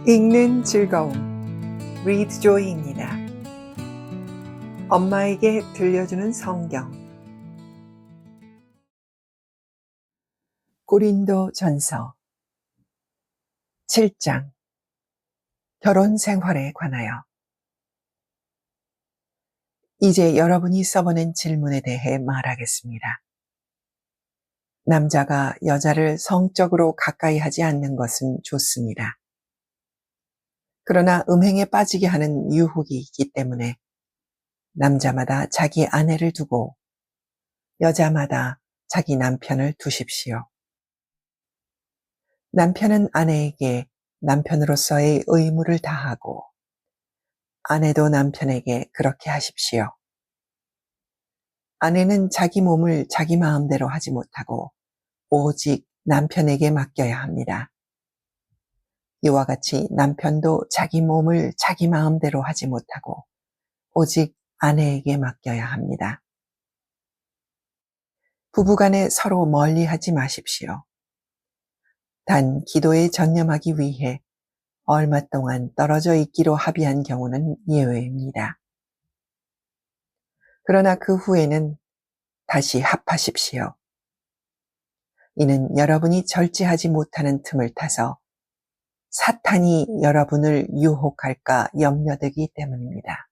읽는 즐거움, Read Joy입니다. 엄마에게 들려주는 성경. 고린도 전서 7장 결혼 생활에 관하여. 이제 여러분이 써보낸 질문에 대해 말하겠습니다. 남자가 여자를 성적으로 가까이 하지 않는 것은 좋습니다. 그러나 음행에 빠지게 하는 유혹이 있기 때문에 남자마다 자기 아내를 두고 여자마다 자기 남편을 두십시오. 남편은 아내에게 남편으로서의 의무를 다하고 아내도 남편에게 그렇게 하십시오. 아내는 자기 몸을 자기 마음대로 하지 못하고 오직 남편에게 맡겨야 합니다. 이와 같이 남편도 자기 몸을 자기 마음대로 하지 못하고 오직 아내에게 맡겨야 합니다. 부부간에 서로 멀리하지 마십시오. 단 기도에 전념하기 위해 얼마 동안 떨어져 있기로 합의한 경우는 예외입니다. 그러나 그 후에는 다시 합하십시오. 이는 여러분이 절제하지 못하는 틈을 타서 사탄이 여러분을 유혹할까 염려되기 때문입니다.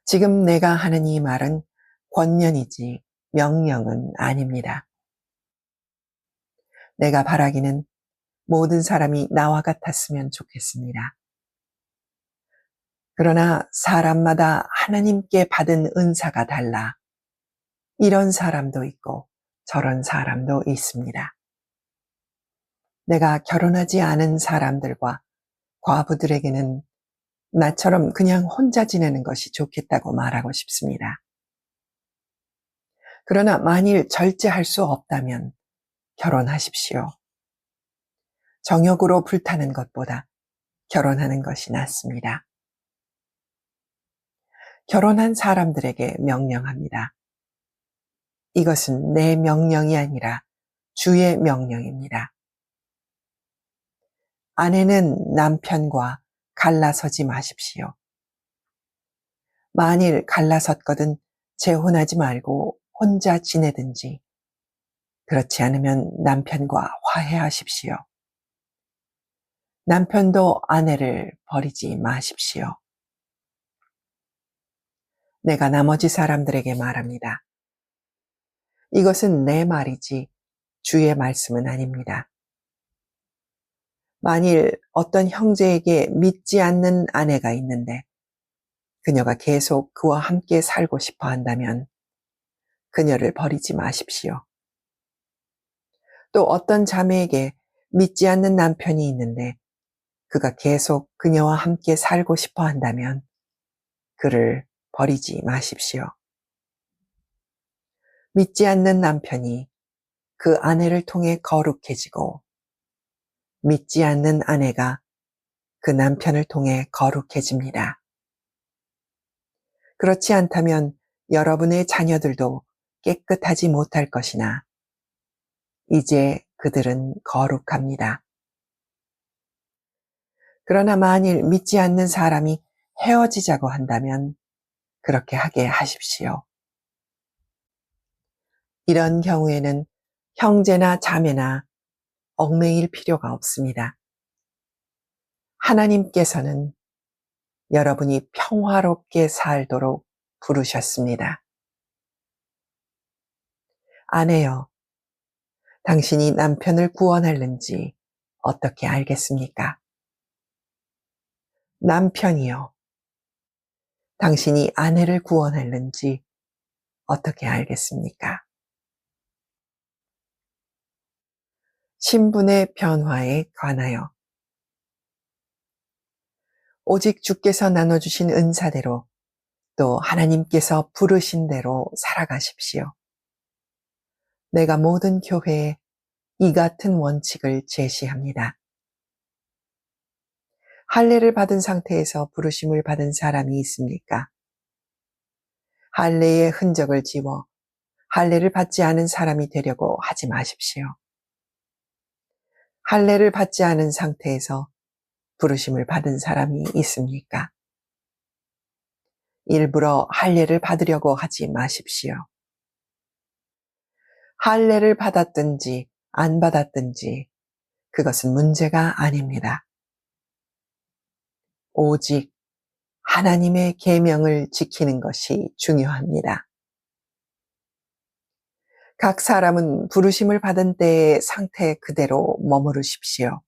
지금 내가 하는 이 말은 권면이지 명령은 아닙니다. 내가 바라기는 모든 사람이 나와 같았으면 좋겠습니다. 그러나 사람마다 하나님께 받은 은사가 달라 이런 사람도 있고 저런 사람도 있습니다. 내가 결혼하지 않은 사람들과 과부들에게는 나처럼 그냥 혼자 지내는 것이 좋겠다고 말하고 싶습니다. 그러나 만일 절제할 수 없다면 결혼하십시오. 정욕으로 불타는 것보다 결혼하는 것이 낫습니다. 결혼한 사람들에게 명령합니다. 이것은 내 명령이 아니라 주의 명령입니다. 아내는 남편과 갈라서지 마십시오. 만일 갈라섰거든 재혼하지 말고 혼자 지내든지 그렇지 않으면 남편과 화해하십시오. 남편도 아내를 버리지 마십시오. 내가 나머지 사람들에게 말합니다. 이것은 내 말이지 주의 말씀은 아닙니다. 만일 어떤 형제에게 믿지 않는 아내가 있는데 그녀가 계속 그와 함께 살고 싶어 한다면 그녀를 버리지 마십시오. 또 어떤 자매에게 믿지 않는 남편이 있는데 그가 계속 그녀와 함께 살고 싶어 한다면 그를 버리지 마십시오. 믿지 않는 남편이 그 아내를 통해 거룩해지고 믿지 않는 아내가 그 남편을 통해 거룩해집니다. 그렇지 않다면 여러분의 자녀들도 깨끗하지 못할 것이나 이제 그들은 거룩합니다. 그러나 만일 믿지 않는 사람이 헤어지자고 한다면 그렇게 하게 하십시오. 이런 경우에는 형제나 자매나 얽매일 필요가 없습니다. 하나님께서는 여러분이 평화롭게 살도록 부르셨습니다. 아내여, 당신이 남편을 구원할는지 어떻게 알겠습니까? 남편이여, 당신이 아내를 구원할는지 어떻게 알겠습니까? 신분의 변화에 관하여. 오직 주께서 나눠주신 은사대로 또 하나님께서 부르신 대로 살아가십시오. 내가 모든 교회에 이 같은 원칙을 제시합니다. 할례를 받은 상태에서 부르심을 받은 사람이 있습니까? 할례의 흔적을 지워 할례를 받지 않은 사람이 되려고 하지 마십시오. 할례를 받지 않은 상태에서 부르심을 받은 사람이 있습니까? 일부러 할례를 받으려고 하지 마십시오. 할례를 받았든지 안 받았든지 그것은 문제가 아닙니다. 오직 하나님의 계명을 지키는 것이 중요합니다. 각 사람은 부르심을 받은 때의 상태 그대로 머무르십시오.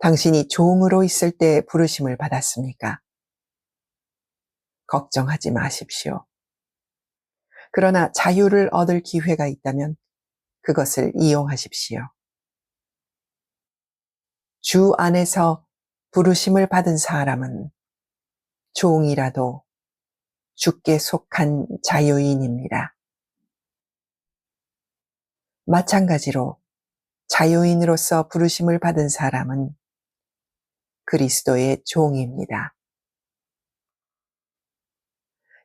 당신이 종으로 있을 때 부르심을 받았습니까? 걱정하지 마십시오. 그러나 자유를 얻을 기회가 있다면 그것을 이용하십시오. 주 안에서 부르심을 받은 사람은 종이라도 주께 속한 자유인입니다. 마찬가지로 자유인으로서 부르심을 받은 사람은 그리스도의 종입니다.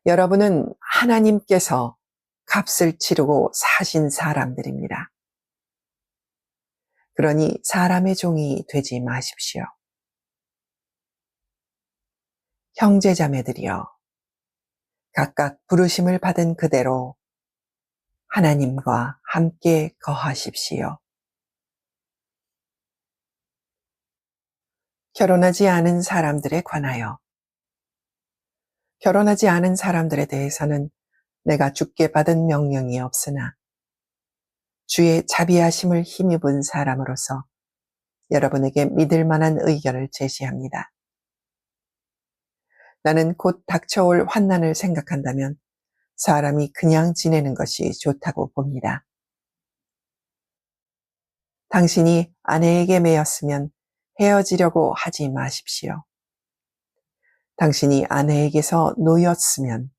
여러분은 하나님께서 값을 치르고 사신 사람들입니다. 그러니 사람의 종이 되지 마십시오. 형제자매들이여, 각각 부르심을 받은 그대로 하나님과 함께 거하십시오. 결혼하지 않은 사람들에 관하여, 결혼하지 않은 사람들에 대해서는 내가 주께 받은 명령이 없으나 주의 자비하심을 힘입은 사람으로서 여러분에게 믿을 만한 의견을 제시합니다. 나는 곧 닥쳐올 환난을 생각한다면 사람이 그냥 지내는 것이 좋다고 봅니다. 당신이 아내에게 매였으면 헤어지려고 하지 마십시오. 당신이 아내에게서 놓였으면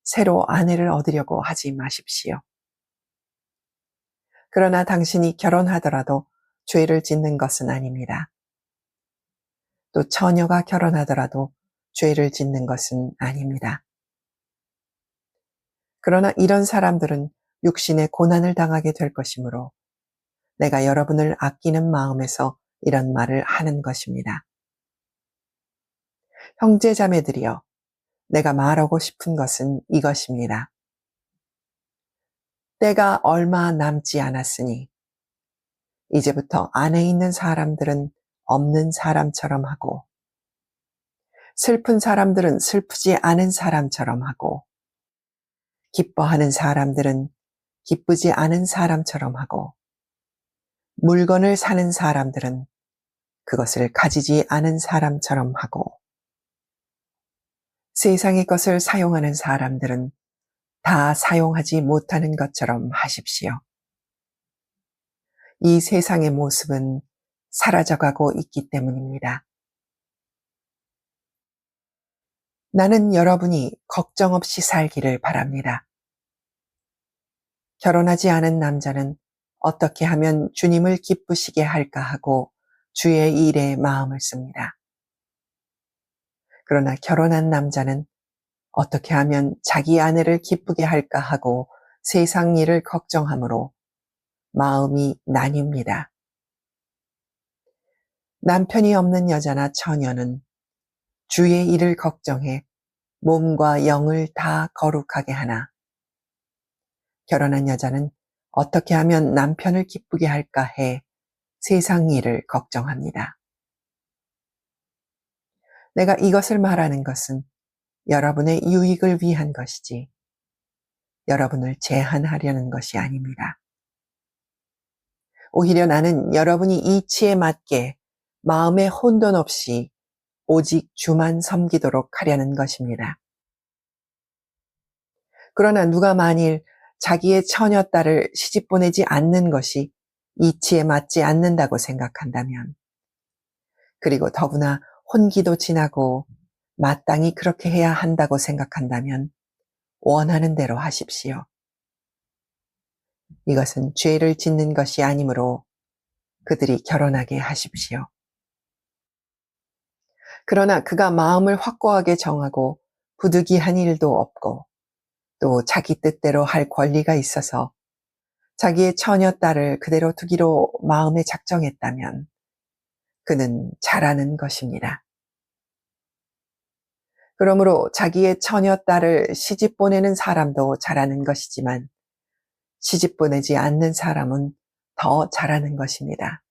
새로 아내를 얻으려고 하지 마십시오. 그러나 당신이 결혼하더라도 죄를 짓는 것은 아닙니다. 또 처녀가 결혼하더라도 죄를 짓는 것은 아닙니다. 그러나 이런 사람들은 육신의 고난을 당하게 될 것이므로 내가 여러분을 아끼는 마음에서 이런 말을 하는 것입니다. 형제자매들이여, 내가 말하고 싶은 것은 이것입니다. 때가 얼마 남지 않았으니 이제부터 안에 있는 사람들은 없는 사람처럼 하고 슬픈 사람들은 슬프지 않은 사람처럼 하고 기뻐하는 사람들은 기쁘지 않은 사람처럼 하고 물건을 사는 사람들은 그것을 가지지 않은 사람처럼 하고 세상의 것을 사용하는 사람들은 다 사용하지 못하는 것처럼 하십시오. 이 세상의 모습은 사라져가고 있기 때문입니다. 나는 여러분이 걱정 없이 살기를 바랍니다. 결혼하지 않은 남자는 어떻게 하면 주님을 기쁘시게 할까 하고 주의 일에 마음을 씁니다. 그러나 결혼한 남자는 어떻게 하면 자기 아내를 기쁘게 할까 하고 세상 일을 걱정하므로 마음이 나뉩니다. 남편이 없는 여자나 처녀는 주의 일을 걱정해 몸과 영을 다 거룩하게 하나 결혼한 여자는 어떻게 하면 남편을 기쁘게 할까 해 세상 일을 걱정합니다. 내가 이것을 말하는 것은 여러분의 유익을 위한 것이지 여러분을 제한하려는 것이 아닙니다. 오히려 나는 여러분이 이치에 맞게 마음에 혼돈 없이 오직 주만 섬기도록 하려는 것입니다. 그러나 누가 만일 자기의 처녀딸을 시집 보내지 않는 것이 이치에 맞지 않는다고 생각한다면, 그리고 더구나 혼기도 지나고 마땅히 그렇게 해야 한다고 생각한다면 원하는 대로 하십시오. 이것은 죄를 짓는 것이 아니므로 그들이 결혼하게 하십시오. 그러나 그가 마음을 확고하게 정하고 부득이한 일도 없고 또 자기 뜻대로 할 권리가 있어서 자기의 처녀딸을 그대로 두기로 마음에 작정했다면 그는 잘하는 것입니다. 그러므로 자기의 처녀딸을 시집 보내는 사람도 잘하는 것이지만 시집 보내지 않는 사람은 더 잘하는 것입니다.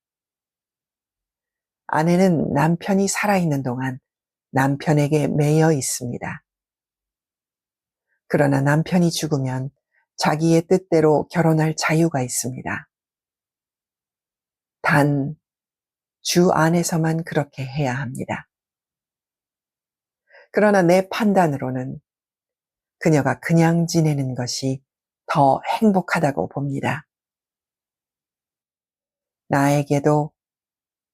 아내는 남편이 살아있는 동안 남편에게 매여 있습니다. 그러나 남편이 죽으면 자기의 뜻대로 결혼할 자유가 있습니다. 단, 주 안에서만 그렇게 해야 합니다. 그러나 내 판단으로는 그녀가 그냥 지내는 것이 더 행복하다고 봅니다. 나에게도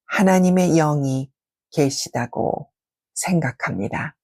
하나님의 영이 계시다고 생각합니다.